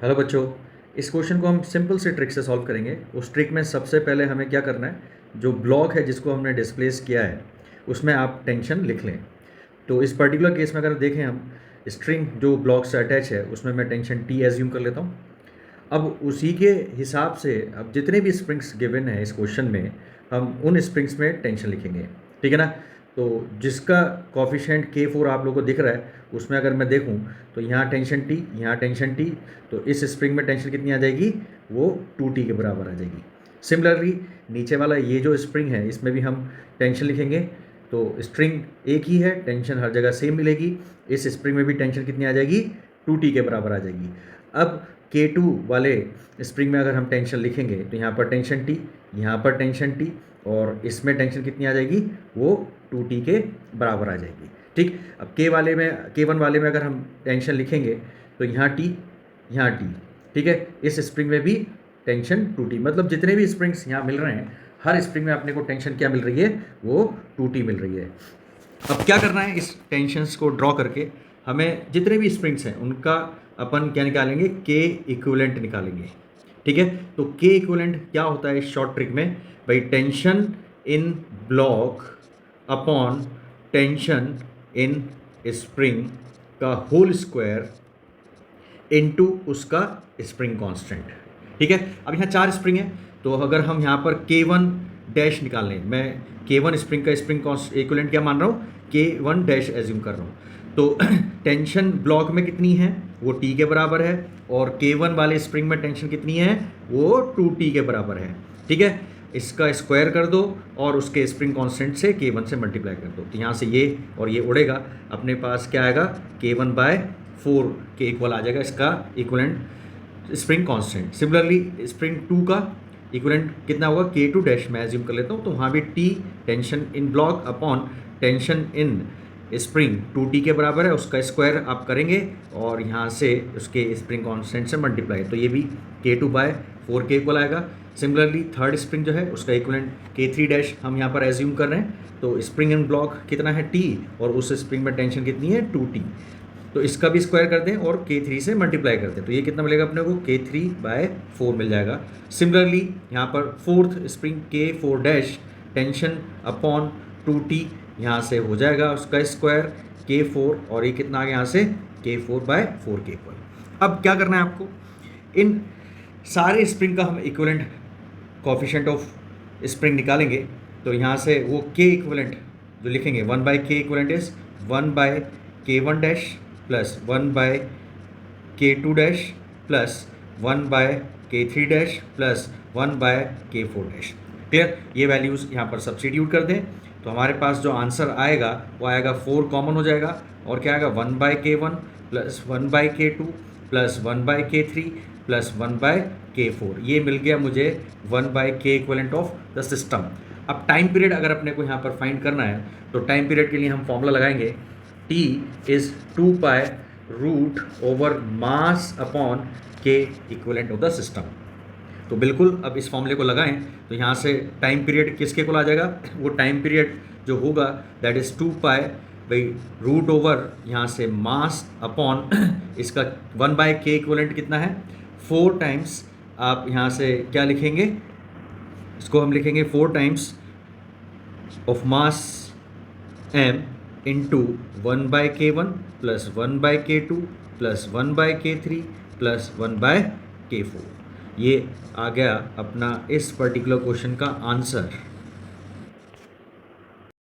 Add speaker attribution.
Speaker 1: Hello बच्चों। इस question को हम सिंपल से ट्रिक से सॉल्व करेंगे। उस ट्रिक में सबसे पहले हमें क्या करना है, जो ब्लॉक है जिसको हमने डिस्प्लेस किया है उसमें आप टेंशन लिख लें। तो इस पर्टिकुलर केस में अगर देखें हम, स्ट्रिंग जो ब्लॉक से अटैच है उसमें मैं टेंशन टी एज्यूम कर लेता हूँ। अब उसी के हिसाब से अब जितने भी स्प्रिंग्स गिवन है इस क्वेश्चन में, हम उन स्प्रिंग्स में टेंशन लिखेंगे। ठीक है ना। तो जिसका कॉफिशेंट K4 आप लोगों को दिख रहा है उसमें अगर मैं देखूं तो यहाँ टेंशन टी, यहाँ टेंशन टी, तो इस स्प्रिंग में टेंशन कितनी आ जाएगी, वो 2T के बराबर आ जाएगी। सिमिलरली नीचे वाला ये जो स्प्रिंग है इसमें भी हम टेंशन लिखेंगे। तो स्ट्रिंग एक ही है, टेंशन हर जगह सेम मिलेगी। इस स्प्रिंग में भी टेंशन कितनी आ जाएगी, 2T के बराबर आ जाएगी। अब K2 वाले स्प्रिंग में अगर हम टेंशन लिखेंगे तो यहाँ पर टेंशन टी, यहाँ पर टेंशन टी, और इसमें टेंशन कितनी आ जाएगी, वो 2T के बराबर आ जाएगी। ठीक। अब K1 वाले में अगर हम टेंशन लिखेंगे तो यहाँ टी, यहाँ टी। ठीक है। इस स्प्रिंग में भी टेंशन 2T, मतलब जितने भी स्प्रिंग्स यहाँ मिल रहे हैं हर स्प्रिंग में अपने को टेंशन क्या मिल रही है, वो 2T मिल रही है। अब क्या करना है, इस टेंशन्स को ड्रॉ करके हमें जितने भी स्प्रिंग्स हैं उनका अपन क्या निकालेंगे, के इक्विवेलेंट निकालेंगे। ठीक है। तो के इक्विवेलेंट क्या होता है इस शॉर्ट ट्रिक में, भाई tension in block upon tension in spring का होल स्क्वायर इनटू उसका स्प्रिंग कांस्टेंट। ठीक है। अब यहाँ 4 स्प्रिंग है तो अगर हम यहाँ पर K1 डैश निकाल लें, मैं K1 स्प्रिंग का स्प्रिंग इक्विवेलेंट क्या मान रहा हूँ, K1 डैश एज्यूम कर रहा हूँ। तो टेंशन ब्लॉक में कितनी है, वो T के बराबर है, और K1 वाले स्प्रिंग में टेंशन कितनी है, वो 2T के बराबर है। ठीक है। इसका स्क्वायर कर दो और उसके स्प्रिंग कांस्टेंट से K1 से मल्टीप्लाई कर दो, तो यहाँ से ये और ये उड़ेगा, अपने पास क्या आएगा, K1/4 के इक्वल आ जाएगा इसका equivalent spring constant. Similarly spring 2 का इक्वलेंट कितना होगा, K2 डैश मैं एज्यूम कर लेता हूँ, तो वहाँ भी T tension in block upon tension in spring 2T के बराबर है, उसका स्क्वायर आप करेंगे और यहाँ से उसके स्प्रिंग कांस्टेंट से मल्टीप्लाई, तो ये भी K2/4 के इक्वल आएगा। सिमिलरली थर्ड स्प्रिंग जो है उसका इक्वलेंट K3 डैश हम यहाँ पर एज्यूम कर रहे हैं, तो स्प्रिंग इन ब्लॉक कितना है T, और उस स्प्रिंग में टेंशन कितनी है 2T, तो इसका भी स्क्वायर कर दें और K3 से मल्टीप्लाई कर दें, तो ये कितना मिलेगा अपने को, K3/4 मिल जाएगा। सिमिलरली यहाँ पर fourth spring K4 dash tension upon 2T, यहाँ से हो जाएगा उसका स्क्वायर K4, और ये कितना आ गया यहाँ से, K4/4 के इक्वल। अब क्या करना है आपको, इन सारे स्प्रिंग का हम इक्विवेलेंट कोएफिशिएंट ऑफ स्प्रिंग निकालेंगे। तो यहाँ से वो K इक्विवेलेंट जो लिखेंगे, 1/K equivalent is 1/K1 dash plus 1/K2 dash plus 1/K3 dash plus 1/K4 dash. Clear. ये वैल्यूज़ यहाँ पर सब्स्टिट्यूट कर दें तो हमारे पास जो आंसर आएगा वो आएगा 4 कॉमन हो जाएगा, और क्या आएगा, 1/K1 plus 1/K2 plus 1/K3 plus 1/K4, ये मिल गया मुझे 1/K equivalent of the system. अब टाइम पीरियड अगर अपने को यहाँ पर फाइंड करना है तो टाइम पीरियड के लिए हम फॉर्मूला लगाएंगे, T is 2π root over mass upon K equivalent of the system. तो बिल्कुल अब इस फॉर्मूले को लगाएं तो यहाँ से टाइम पीरियड किसके को आ जाएगा, वो टाइम पीरियड जो होगा दैट इज़ 2π भाई रूट ओवर यहाँ से मास अपॉन इसका 1/K इक्वलेंट कितना है, 4 टाइम्स, आप यहाँ से क्या लिखेंगे, इसको हम लिखेंगे 4 times of mass m into 1/K1 plus 1/K2 plus 1/K3 plus 1/K4। ये आ गया अपना इस पर्टिकुलर क्वेश्चन का आंसर।